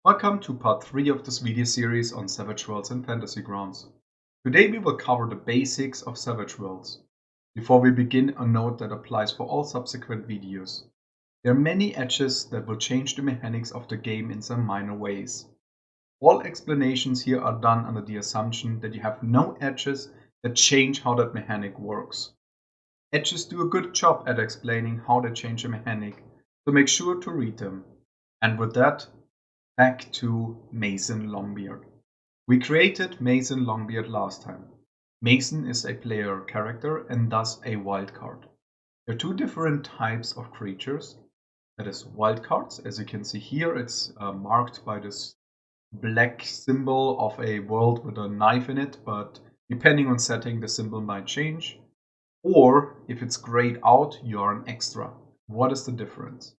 Welcome to part 3 of this video series on Savage Worlds and Fantasy Grounds. Today we will cover the basics of Savage Worlds. Before we begin, a note that applies for all subsequent videos. There are many edges that will change the mechanics of the game in some minor ways. All explanations here are done under the assumption that you have no edges that change how that mechanic works. Edges do a good job at explaining how they change a mechanic, so make sure to read them. And with that, back to Mason Longbeard. We created Mason Longbeard last time. Mason is a player character and thus a wildcard. There are two different types of creatures. That is wildcards. As you can see here, it's marked by this black symbol of a world with a knife in it, but depending on setting, the symbol might change. Or if it's grayed out, you are an extra. What is the difference?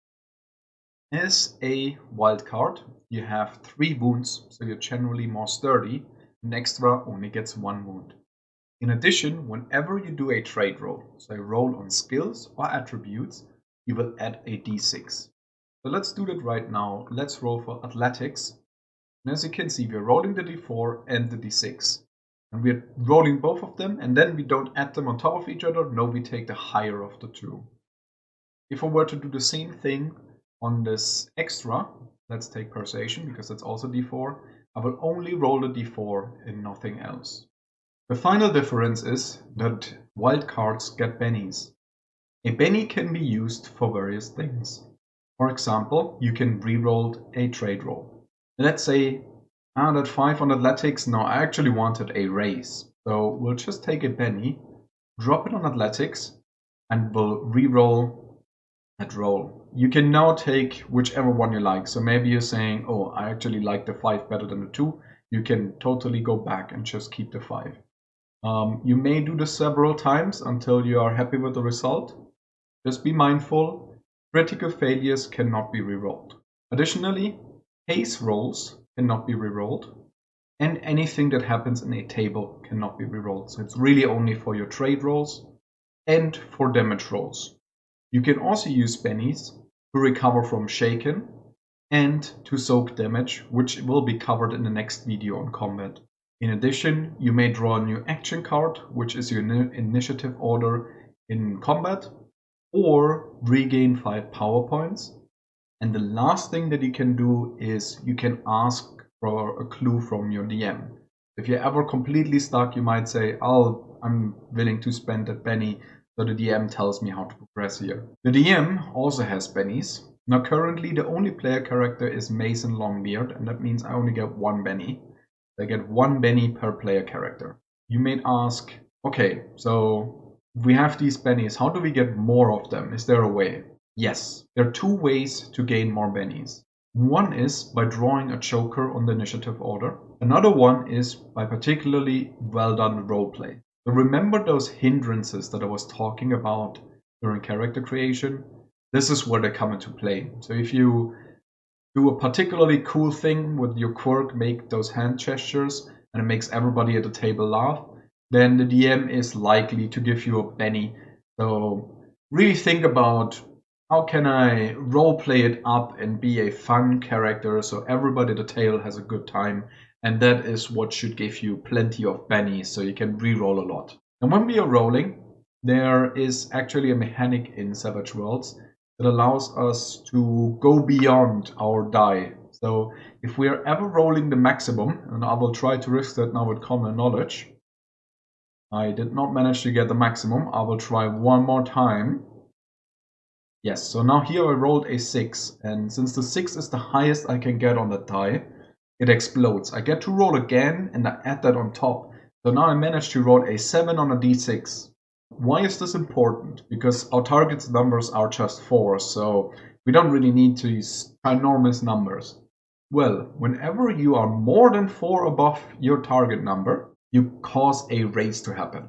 As a wildcard, you have 3 wounds, so you're generally more sturdy. An extra only gets 1 wound. In addition, whenever you do a trait roll, so a roll on skills or attributes, you will add a d6. So let's do that right now. Let's roll for athletics. And as you can see, we're rolling the d4 and the d6. And we're rolling both of them, and then we don't add them on top of each other. No, we take the higher of the two. If I were to do the same thing on this extra, let's take persuasion because that's also d4, I will only roll the d4 and nothing else. The final difference is that wildcards get pennies. A penny can be used for various things. For example, you can re-roll a trade roll. Let's say, that 5 on athletics, no, I actually wanted a raise. So we'll just take a penny, drop it on athletics, and we'll re-roll that roll. You can now take whichever one you like. So maybe you're saying, oh, I actually like the 5 better than the 2. You can totally go back and just keep the 5. You may do this several times until you are happy with the result. Just be mindful, critical failures cannot be rerolled. Additionally, haste rolls cannot be rerolled, and anything that happens in a table cannot be rerolled. So it's really only for your trade rolls and for damage rolls. You can also use pennies to recover from shaken and to soak damage, which will be covered in the next video on combat. In addition, you may draw a new action card, which is your initiative order in combat, or regain 5 power points. And the last thing that you can do is you can ask for a clue from your DM. If you're ever completely stuck, you might say, I'm willing to spend a penny so the DM tells me how to progress here. The DM also has pennies. Now currently the only player character is Mason Longbeard, and that means I only get 1 penny. I get 1 penny per player character. You may ask, okay, so we have these pennies, how do we get more of them? Is there a way? Yes, there are 2 ways to gain more pennies. One is by drawing a joker on the initiative order. Another one is by particularly well done roleplay. So remember those hindrances that I was talking about during character creation? This is where they come into play. So if you do a particularly cool thing with your quirk, make those hand gestures, and it makes everybody at the table laugh, then the DM is likely to give you a penny. So really think about, how can I roleplay it up and be a fun character so everybody at the table has a good time? And that is what should give you plenty of pennies so you can re-roll a lot. And when we are rolling, there is actually a mechanic in Savage Worlds that allows us to go beyond our die. So if we are ever rolling the maximum, and I will try to risk that now with common knowledge, I did not manage to get the maximum. I will try one more time. Yes, so now here I rolled a 6, and since the 6 is the highest I can get on that die, it explodes. I get to roll again and I add that on top. So now I managed to roll a 7 on a d6. Why is this important? Because our target's numbers are just 4, so we don't really need to use enormous numbers. Well, whenever you are more than 4 above your target number, you cause a raise to happen.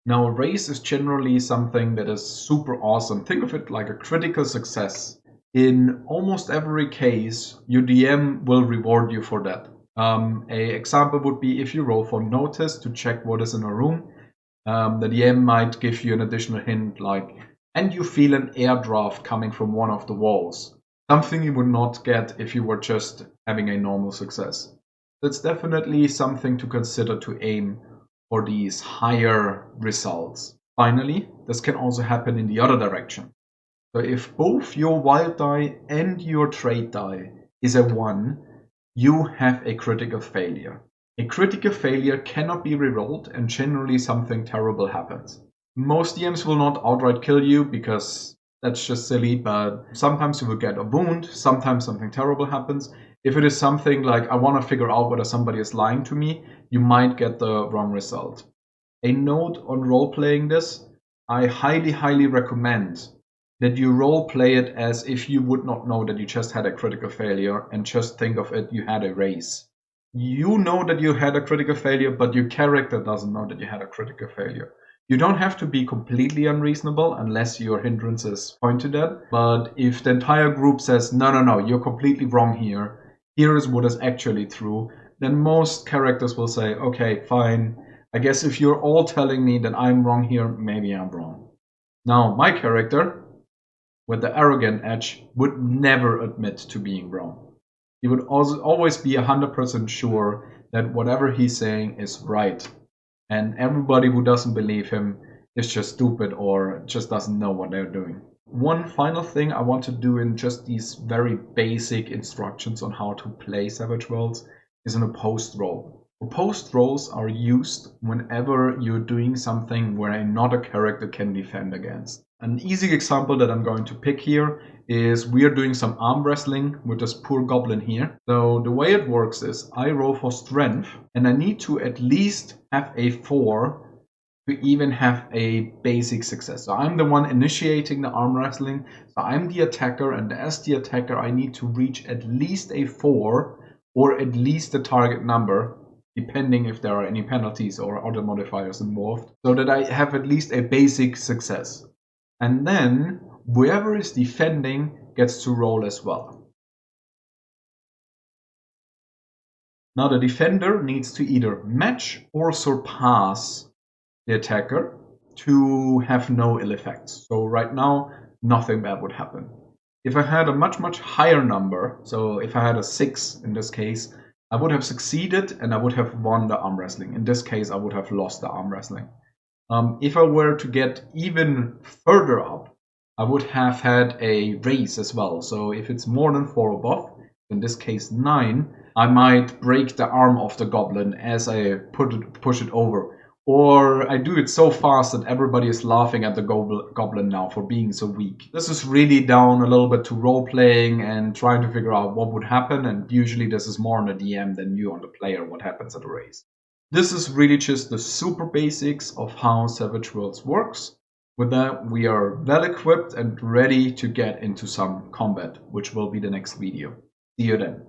Now, a raise is generally something that is super awesome. Think of it like a critical success. In almost every case, your DM will reward you for that. An example would be if you roll for notice to check what is in a room, the DM might give you an additional hint like, and you feel an air draft coming from one of the walls. Something you would not get if you were just having a normal success. That's definitely something to consider to aim for these higher results. Finally, this can also happen in the other direction. So if both your wild die and your trade die is a 1, you have a critical failure. A critical failure cannot be rerolled and generally something terrible happens. Most DMs will not outright kill you because that's just silly, but sometimes you will get a wound, sometimes something terrible happens. If it is something like I want to figure out whether somebody is lying to me, you might get the wrong result. A note on role-playing this, I highly recommend that you role-play it as if you would not know that you just had a critical failure and just think of it you had a raise. You know that you had a critical failure, but your character doesn't know that you had a critical failure. You don't have to be completely unreasonable unless your hindrances point to that. But if the entire group says, no, you're completely wrong here, here is what is actually true, then most characters will say, okay, fine. I guess if you're all telling me that I'm wrong here, maybe I'm wrong. Now, my character, with the arrogant edge, would never admit to being wrong. He would also always be 100% sure that whatever he's saying is right. And everybody who doesn't believe him is just stupid or just doesn't know what they're doing. One final thing I want to do in just these very basic instructions on how to play Savage Worlds is an opposed roll. Opposed rolls are used whenever you're doing something where another character can defend against. An easy example that I'm going to pick here is we are doing some arm wrestling with this poor goblin here. So the way it works is I roll for strength and I need to at least have a 4 to even have a basic success. So I'm the one initiating the arm wrestling. So I'm the attacker, and as the attacker I need to reach at least a 4 or at least the target number, depending if there are any penalties or other modifiers involved, so that I have at least a basic success. And then whoever is defending gets to roll as well. Now the defender needs to either match or surpass the attacker to have no ill effects. So right now, nothing bad would happen. If I had a much higher number, so if I had a 6 in this case, I would have succeeded and I would have won the arm wrestling. In this case, I would have lost the arm wrestling. If I were to get even further up, I would have had a raise as well. So if it's more than 4 above, in this case 9, I might break the arm of the goblin as I push it over. Or I do it so fast that everybody is laughing at the goblin now for being so weak. This is really down a little bit to role-playing and trying to figure out what would happen, and usually this is more on the DM than you on the player, what happens at a race. This is really just the super basics of how Savage Worlds works. With that, we are well equipped and ready to get into some combat, which will be the next video. See you then.